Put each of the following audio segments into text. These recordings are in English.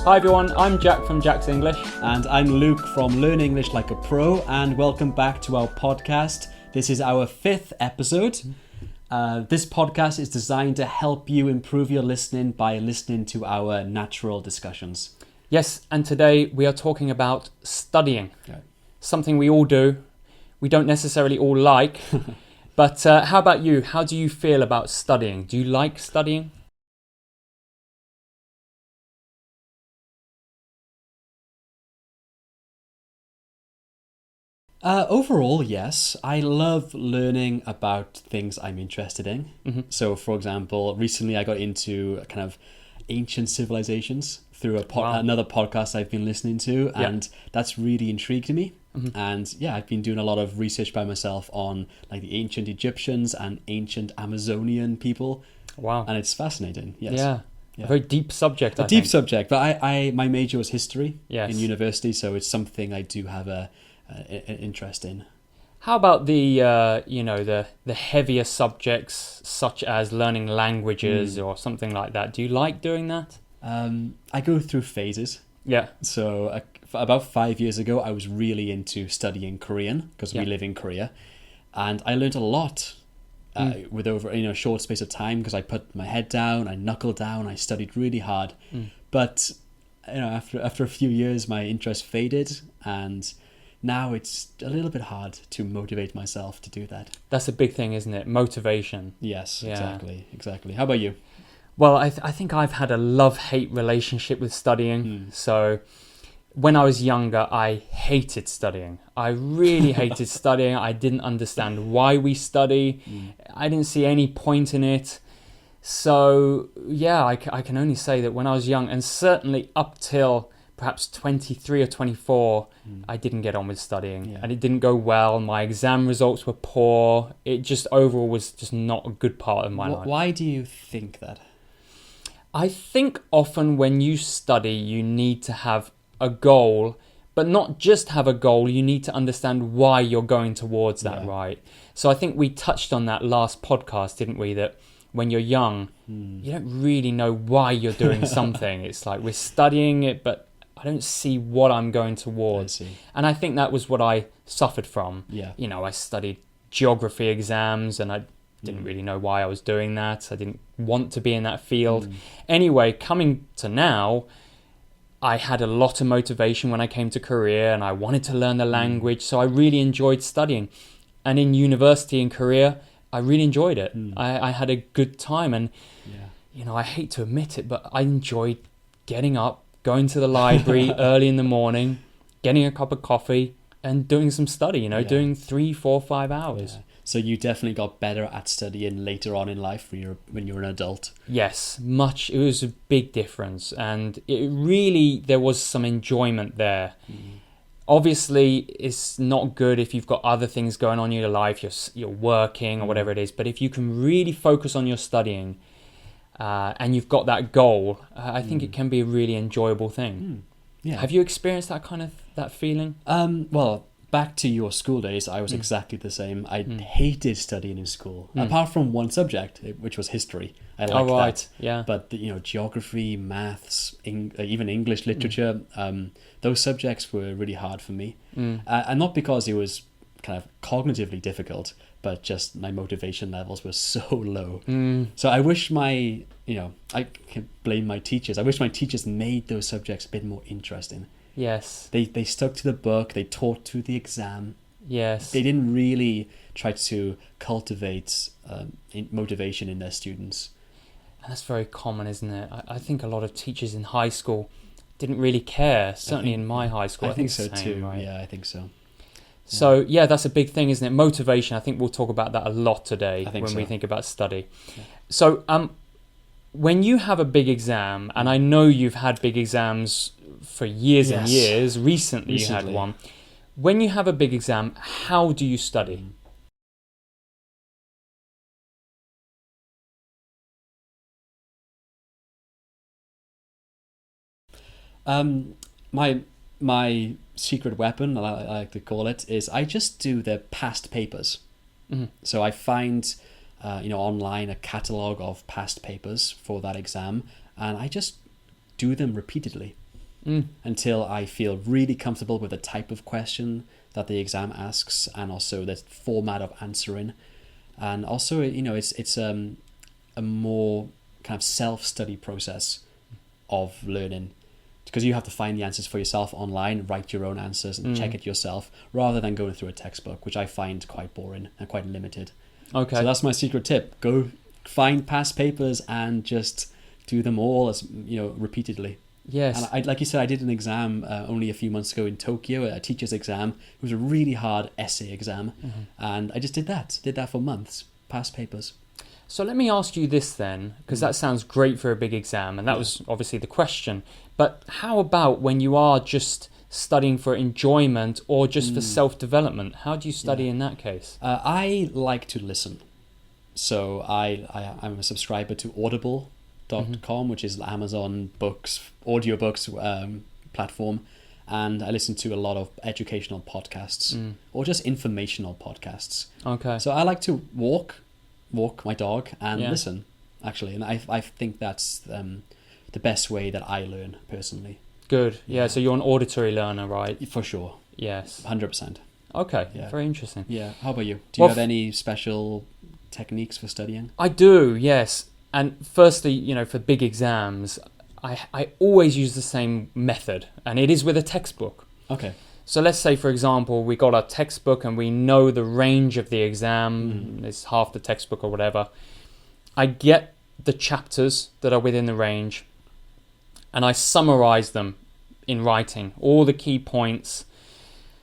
Hi everyone, I'm Jack from Jack's English. And I'm Luke from Learn English Like a Pro, and welcome back to our podcast. This is our 5th episode. This podcast is designed to help you improve your listening by listening to our natural discussions. Yes, and today we are talking about studying. Okay. Something we all do. We don't necessarily all like. But how about you? How do you feel about studying? Do you like studying? Overall, yes. I love learning about things I'm interested in. Mm-hmm. So, for example, recently I got into kind of ancient civilizations through another podcast I've been listening to, and that's really intrigued me. Mm-hmm. And yeah, I've been doing a lot of research by myself on like the ancient Egyptians and ancient Amazonian people. Wow. And it's fascinating. Yes. Yeah. A very deep subject, I think. Subject, but my major was history in university, so it's something I do have an interest in. How about the heavier subjects such as learning languages or something like that? Do you like doing that? I go through phases. Yeah. So about 5 years ago, I was really into studying Korean because we live in Korea, and I learned a lot with over a short space of time because I put my head down, I knuckled down, I studied really hard. But after a few years, my interest faded, and now it's a little bit hard to motivate myself to do that. That's a big thing, isn't it? Motivation. Yes, exactly. How about you? Well, I think I've had a love-hate relationship with studying. So when I was younger, I hated studying. I really hated studying. I didn't understand why we study. I didn't see any point in it. So yeah, I can only say that when I was young, and certainly up till perhaps 23 or 24, I didn't get on with studying, and it didn't go well. My exam results were poor. It just overall was just not a good part of my life. Why do you think that? I think often when you study, you need to have a goal, but not just have a goal. You need to understand why you're going towards that, right? So I think we touched on that last podcast, didn't we? That when you're young, you don't really know why you're doing something. It's like we're studying it, but I don't see what I'm going towards. And I think that was what I suffered from. I studied geography exams and I didn't really know why I was doing that. I didn't want to be in that field. Anyway, coming to now, I had a lot of motivation when I came to Korea and I wanted to learn the language. So I really enjoyed studying. And in university in Korea, I really enjoyed it. I had a good time. And, I hate to admit it, but I enjoyed getting up, going to the library early in the morning, getting a cup of coffee and doing some study, doing 3, 4, 5 hours. So you definitely got better at studying later on in life when you were an adult. Yes, much. It was a big difference. And there was some enjoyment there. Obviously, it's not good if you've got other things going on in your life, you're working or whatever it is. But if you can really focus on your studying and you've got that goal, I think it can be a really enjoyable thing. Have you experienced that feeling? Well, back to your school days, I was exactly the same. I hated studying in school, apart from one subject, which was history. I liked that. Yeah. But geography, maths, even English literature, those subjects were really hard for me. And not because it was kind of cognitively difficult, but just my motivation levels were so low. So I wish I can blame my teachers. I wish my teachers made those subjects a bit more interesting. Yes. They stuck to the book, they taught to the exam. Yes. They didn't really try to cultivate motivation in their students. And that's very common, isn't it? I think a lot of teachers in high school didn't really care. Certainly in my high school. I think so too. Right? Yeah, I think so. So that's a big thing, isn't it? Motivation. I think we'll talk about that a lot today when we think about study. So when you have a big exam, and I know you've had big exams for years and years, recently you had one. When you have a big exam, how do you study? My secret weapon, I like to call it, is I just do the past papers. So I find online a catalogue of past papers for that exam, and I just do them repeatedly. until I feel really comfortable with the type of question that the exam asks, and also the format of answering. And also, it's a more kind of self-study process of learning, because you have to find the answers for yourself online, write your own answers and check it yourself, rather than going through a textbook, which I find quite boring and quite limited. Okay. So that's my secret tip. Go find past papers and just do them all repeatedly. Yes. And I, like you said, I did an exam only a few months ago in Tokyo, a teacher's exam. It was a really hard essay exam. And I just did that for months, past papers. So let me ask you this then, because that sounds great for a big exam, and that was obviously the question. But how about when you are just studying for enjoyment or just for self-development? How do you study in that case? I like to listen. So I'm a subscriber to Audible.com, which is Amazon audiobooks platform. And I listen to a lot of educational podcasts or just informational podcasts. Okay. So I like to walk my dog and listen, actually. And I think that's the best way that I learn personally. Good. Yeah, so you're an auditory learner, right? For sure. Yes. 100%. Okay, Yeah. very interesting. Yeah. How about you? Do you have any special techniques for studying? I do, yes. And firstly, for big exams, I always use the same method, and it is with a textbook. Okay. So let's say, for example, we got our textbook and we know the range of the exam, it's half the textbook or whatever. I get the chapters that are within the range and I summarize them in writing, all the key points.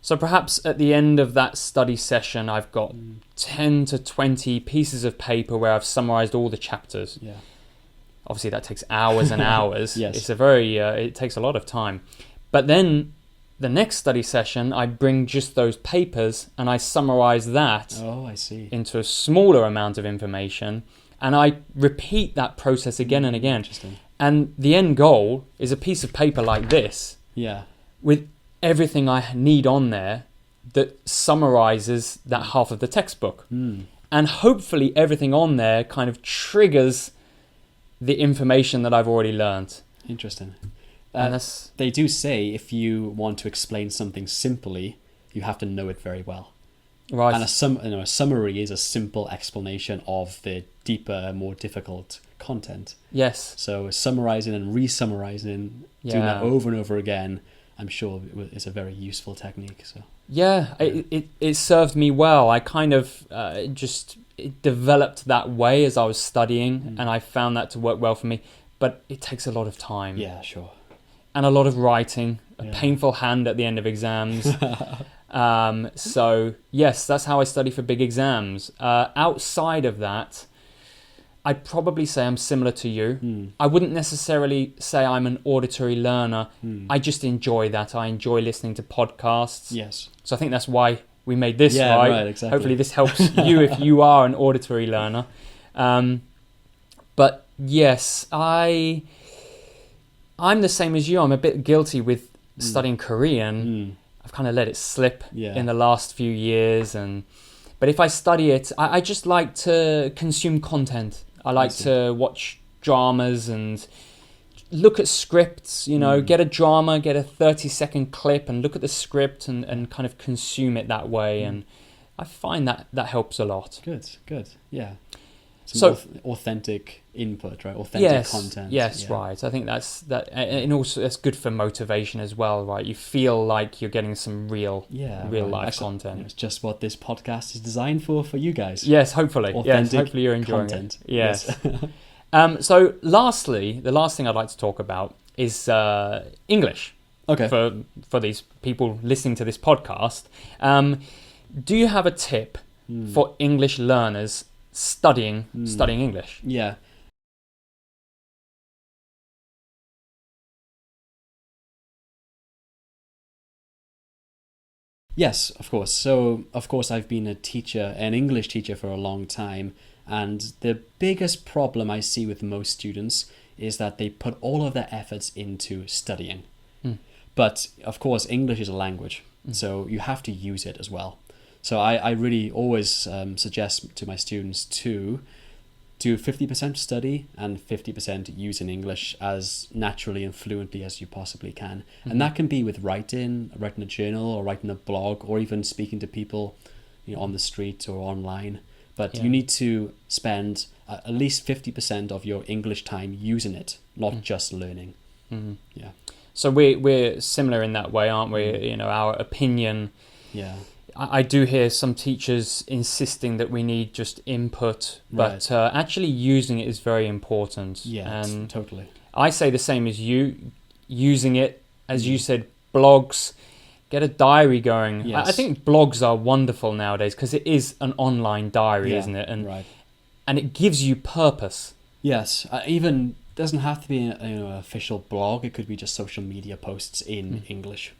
So perhaps at the end of that study session, I've got 10 to 20 pieces of paper where I've summarized all the chapters. Yeah. Obviously, that takes hours and hours. Yes. It's it takes a lot of time. But then the next study session, I bring just those papers and I summarize that I see. into a smaller amount of information. And I repeat that process again and again. Interesting. And the end goal is a piece of paper like this Yeah. with everything I need on there that summarizes that half of the textbook. And hopefully everything on there kind of triggers the information that I've already learned. Interesting. And They do say if you want to explain something simply, you have to know it very well. right. And a summary is a simple explanation of the deeper, more difficult content. Yes. So summarizing and re-summarizing, doing that over and over again, I'm sure is a very useful technique. So Yeah, it served me well. I kind of it developed that way as I was studying, and I found that to work well for me. But it takes a lot of time. yeah, sure. And a lot of writing, a Yeah. painful hand at the end of exams. So yes, that's how I study for big exams. Outside of that, I'd probably say I'm similar to you. I wouldn't necessarily say I'm an auditory learner. I just enjoy that. I enjoy listening to podcasts. Yes. So I think that's why we made this, Yeah, right? right, exactly. Hopefully this helps you if you are an auditory learner. But yes, I'm the same as you. I'm a bit guilty with studying Korean. I've kind of let it slip in the last few years, but if I study it, I just like to consume content. I like to watch dramas and look at scripts, get a drama, get a 30-second clip and look at the script and kind of consume it that way. And I find that helps a lot. Good. Yeah. So authentic input, right? Authentic content. Yes, right. I think that's and also that's good for motivation as well, right? You feel like you're getting some real life content. It's just what this podcast is designed for you guys. Yes, hopefully. Authentic hopefully you're enjoying content. it. Yes. So lastly, the last thing I'd like to talk about is English. Okay. For these people listening to this podcast. Do you have a tip for English learners studying English? Yeah. Yes, of course. So, of course, I've been an English teacher for a long time, and the biggest problem I see with most students is that they put all of their efforts into studying. But, of course, English is a language, so you have to use it as well. So I really always suggest to my students to do 50% study and 50% using English as naturally and fluently as you possibly can. And that can be with writing a journal or writing a blog or even speaking to people, on the street or online. But you need to spend at least 50% of your English time using it, not just learning. Yeah. So we're similar in that way, aren't we? Our opinion. Yeah. I do hear some teachers insisting that we need just input, but actually using it is very important. Yeah, and totally. I say the same as you, using it, as you said, blogs, get a diary going. Yes. I think blogs are wonderful nowadays because it is an online diary, isn't it? And it gives you purpose. Yes, even doesn't have to be an official blog. It could be just social media posts in English.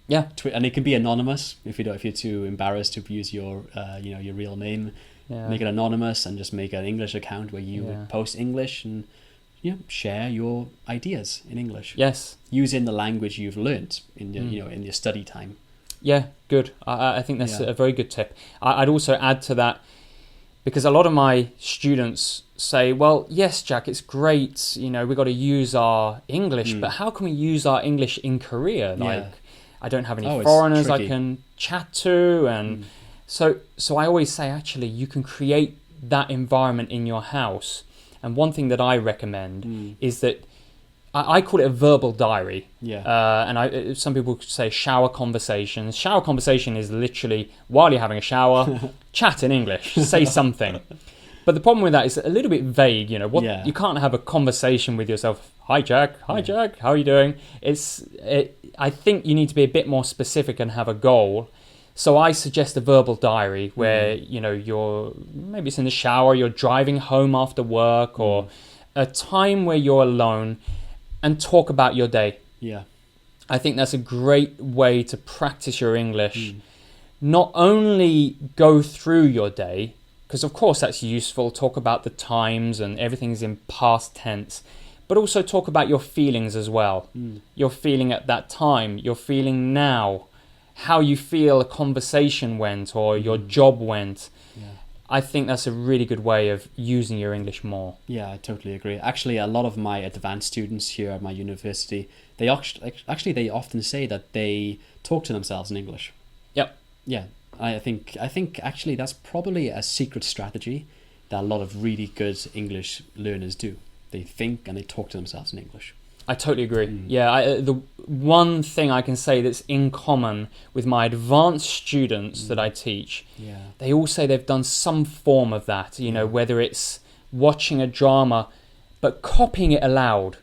Yeah, and it can be anonymous if you're too embarrassed to use your your real name. Yeah. Make it anonymous and just make an English account where you would post English and share your ideas in English. Yes, using the language you've learned in your in your study time. Yeah, good. I think that's a very good tip. I'd also add to that, because a lot of my students say, well, yes, Jack, it's great, we've got to use our English, but how can we use our English in Korea? I don't have any foreigners I can chat to. And so I always say, actually, you can create that environment in your house. And one thing that I recommend is that I call it a verbal diary. And some people say shower conversations. Shower conversation is literally while you're having a shower, chat in English, say something. But the problem with that is a little bit vague. You can't have a conversation with yourself. Hi, Jack. Hi, Jack. How are you doing? I think you need to be a bit more specific and have a goal. So I suggest a verbal diary where, maybe it's in the shower, you're driving home after work, or a time where you're alone and talk about your day. Yeah. I think that's a great way to practice your English. Not only go through your day, because of course that's useful, talk about the times and everything's in past tense, but also talk about your feelings as well. Your feeling at that time, your feeling now, how you feel a conversation went or your job went. I think that's a really good way of using your English more. Yeah, I totally agree. Actually, a lot of my advanced students here at my university, they often say that they talk to themselves in English. Yep. Yeah, I think actually that's probably a secret strategy that a lot of really good English learners do. They think and they talk to themselves in English. I totally agree. The one thing I can say that's in common with my advanced students that I teach, they all say they've done some form of that, whether it's watching a drama, but copying it aloud.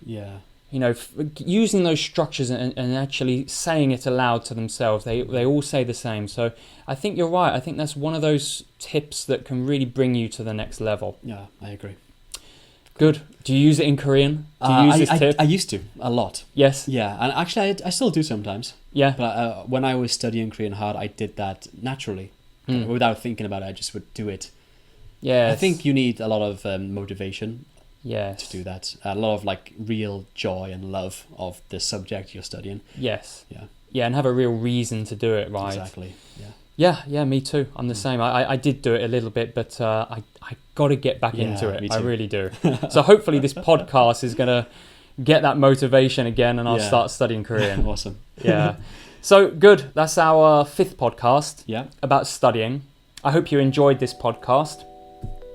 Using those structures and actually saying it aloud to themselves. They all say the same. So I think you're right. I think that's one of those tips that can really bring you to the next level. Yeah, I agree. Good. Do you use it in Korean? Do you use this tip? I used to, a lot. Yes? Yeah, and actually I still do sometimes. Yeah. But when I was studying Korean hard, I did that naturally. Without thinking about it, I just would do it. Yeah. I think you need a lot of motivation to do that. A lot of real joy and love of the subject you're studying. Yes. Yeah, and have a real reason to do it, right? Exactly, Yeah, me too. I'm the same. I did do it a little bit, but I got to get back into it. I really do. So hopefully this podcast is going to get that motivation again and I'll start studying Korean. Awesome. Yeah. So good. That's our 5th podcast about studying. I hope you enjoyed this podcast.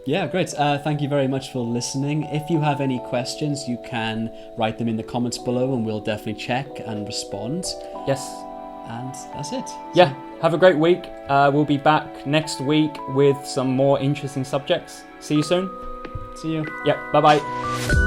Yeah, great. Thank you very much for listening. If you have any questions, you can write them in the comments below and we'll definitely check and respond. Yes. And that's it. Yeah. Have a great week. We'll be back next week with some more interesting subjects. See you soon. See you. Yep. Bye-bye.